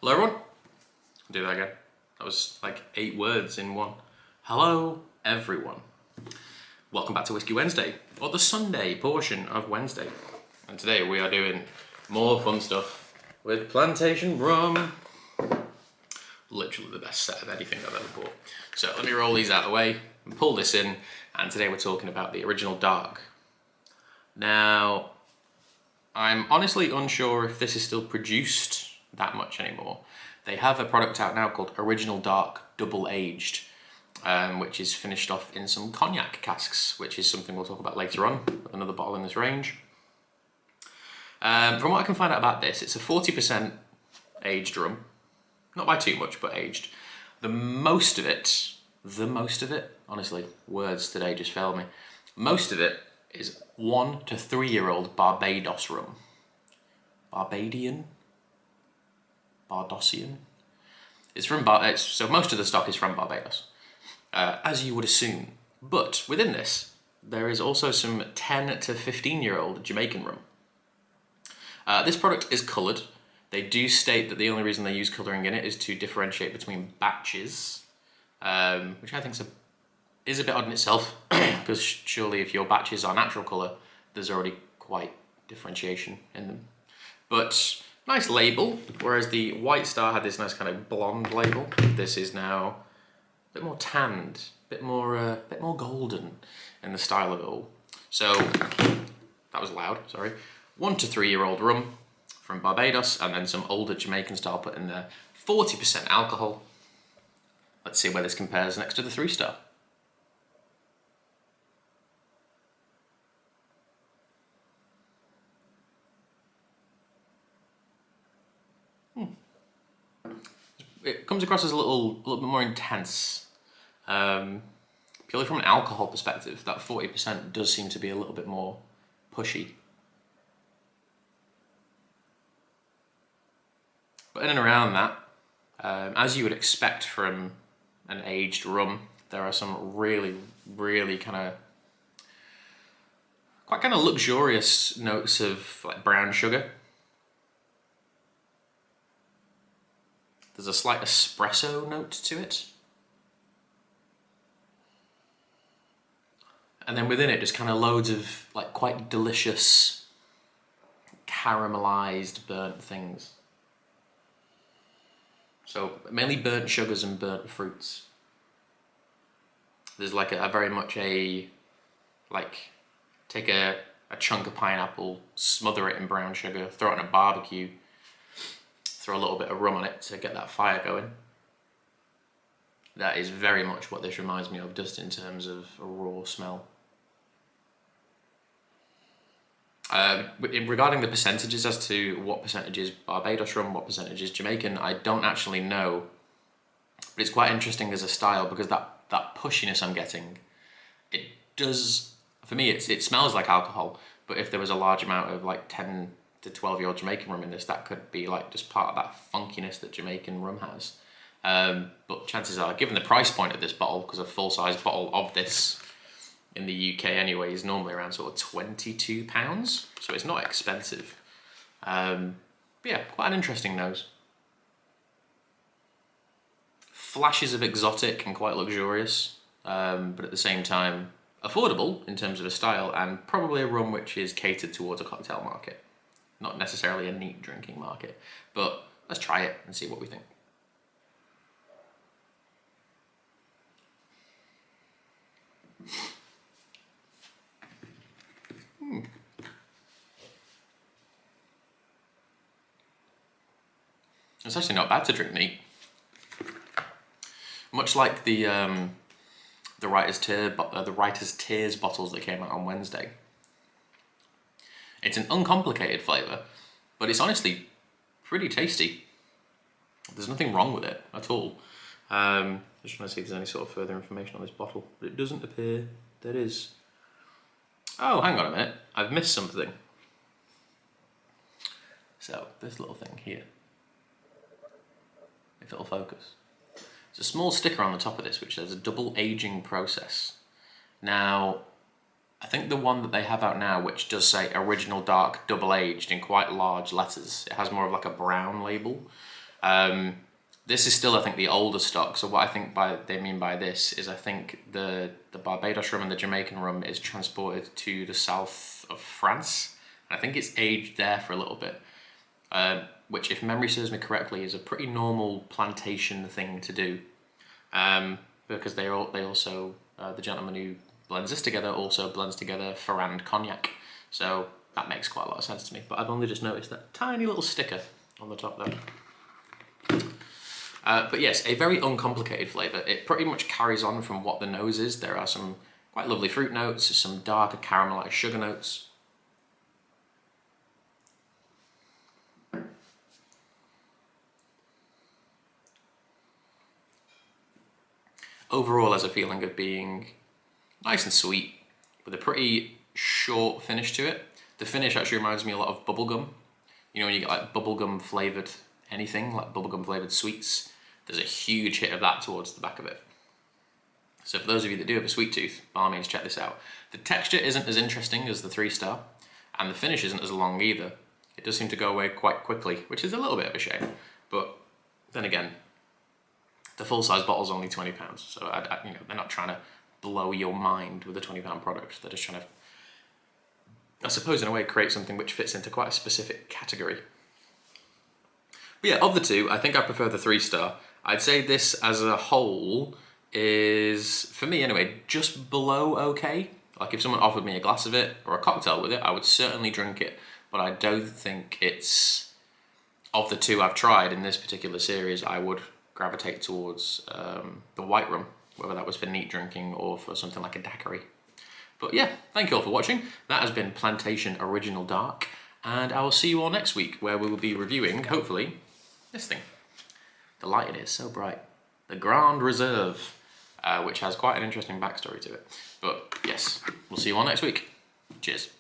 Hello everyone. I'll do that again. That was like 8 words in one. Hello everyone. Welcome back to Whisky Wednesday, or the Sunday portion of Wednesday. And today we are doing more fun stuff with Plantation rum. Literally the best set of anything I've ever bought. So let me roll these out of the way and pull this in. And today we're talking about the Original Dark. Now, I'm honestly unsure if this is still produced that much anymore. They have a product out now called Original Dark Double Aged, which is finished off in some cognac casks, which is something we'll talk about later on with another bottle in this range. From what I can find out about this, it's a 40% aged rum. Not by too much, but aged. The most of it, honestly, words today just fail me. Most of it is 1 to 3 year old Barbados rum. Barbadian? Bardosian? It's from so most of the stock is from Barbados, as you would assume. But within this, there is also some 10 to 15 year old Jamaican rum. This product is coloured. They do state that the only reason they use colouring in it is to differentiate between batches, which I think is a bit odd in itself, because surely if your batches are natural colour, there's already quite differentiation in them. But nice label, whereas the White Star had this nice kind of blonde label. This is now a bit more tanned, a bit more golden in the style of it all. So that was loud, sorry. 1 to 3 year old rum from Barbados, and then some older Jamaican style put in there. 40% alcohol. Let's see where this compares next to the 3-star. It comes across as a little bit more intense. Purely from an alcohol perspective, that 40% does seem to be a little bit more pushy. But in and around that, as you would expect from an aged rum, there are some really, really quite kind of luxurious notes of like brown sugar. There's a slight espresso note to it. And then within it, just kind of loads of like quite delicious caramelized burnt things. So mainly burnt sugars and burnt fruits. There's like a very much a, like, take a chunk of pineapple, smother it in brown sugar, throw it on a barbecue, throw a little bit of rum on it to get that fire going. That is very much what this reminds me of, just in terms of a raw smell. Regarding the percentages as to what percentage is Barbados rum, what percentage is Jamaican, I don't actually know. But it's quite interesting as a style, because that pushiness I'm getting, it does, for me, it smells like alcohol, but if there was a large amount of like 10 to 12 year old Jamaican rum in this, that could be like just part of that funkiness that Jamaican rum has. But chances are, given the price point of this bottle, because a full-size bottle of this in the UK anyway is normally around sort of £22, so it's not expensive. But yeah, quite an interesting nose. Flashes of exotic and quite luxurious, but at the same time affordable in terms of a style, and probably a rum which is catered towards a cocktail market, not necessarily a neat drinking market. But let's try it and see what we think. It's actually not bad to drink neat. Much like the Writer's Tears bottles that came out on Wednesday. It's an uncomplicated flavour, but it's honestly pretty tasty. There's nothing wrong with it at all. Just trying to see if there's any sort of further information on this bottle, but it doesn't appear there is. Oh, hang on a minute, I've missed something. So, this little thing here, if it'll focus. There's a small sticker on the top of this which says a double aging process. Now, I think the one that they have out now, which does say Original Dark Double Aged in quite large letters, it has more of like a brown label. This is still, I think, the older stock. So what I think they mean by this is I think the Barbados rum and the Jamaican rum is transported to the south of France. And I think it's aged there for a little bit, which, if memory serves me correctly, is a pretty normal plantation thing to do. Because they also, the gentleman who blends this together also blends together Ferrand cognac. So that makes quite a lot of sense to me. But I've only just noticed that tiny little sticker on the top there. But yes, a very uncomplicated flavour. It pretty much carries on from what the nose is. There are some quite lovely fruit notes, some darker caramelised sugar notes. Overall, has a feeling of being nice and sweet, with a pretty short finish to it. The finish actually reminds me a lot of bubblegum. You know, when you get like bubblegum flavoured anything, like bubblegum flavoured sweets, there's a huge hit of that towards the back of it. So for those of you that do have a sweet tooth, by all means check this out. The texture isn't as interesting as the 3-star, and the finish isn't as long either. It does seem to go away quite quickly, which is a little bit of a shame. But then again, the full-size bottle's only £20, so you know, they're not trying to blow your mind with a £20 product. They're just trying to, I suppose in a way, create something which fits into quite a specific category. But yeah, of the two, I think I prefer the 3-star. I'd say this as a whole is, for me anyway, just below okay. Like if someone offered me a glass of it or a cocktail with it, I would certainly drink it, but I don't think it's, of the two I've tried in this particular series, I would gravitate towards the white rum, whether that was for neat drinking or for something like a daiquiri. But yeah, thank you all for watching. That has been Plantation Original Dark, and I will see you all next week, where we will be reviewing, hopefully, this thing. The lighting is so bright. The Grand Reserve, which has quite an interesting backstory to it. But yes, we'll see you all next week. Cheers.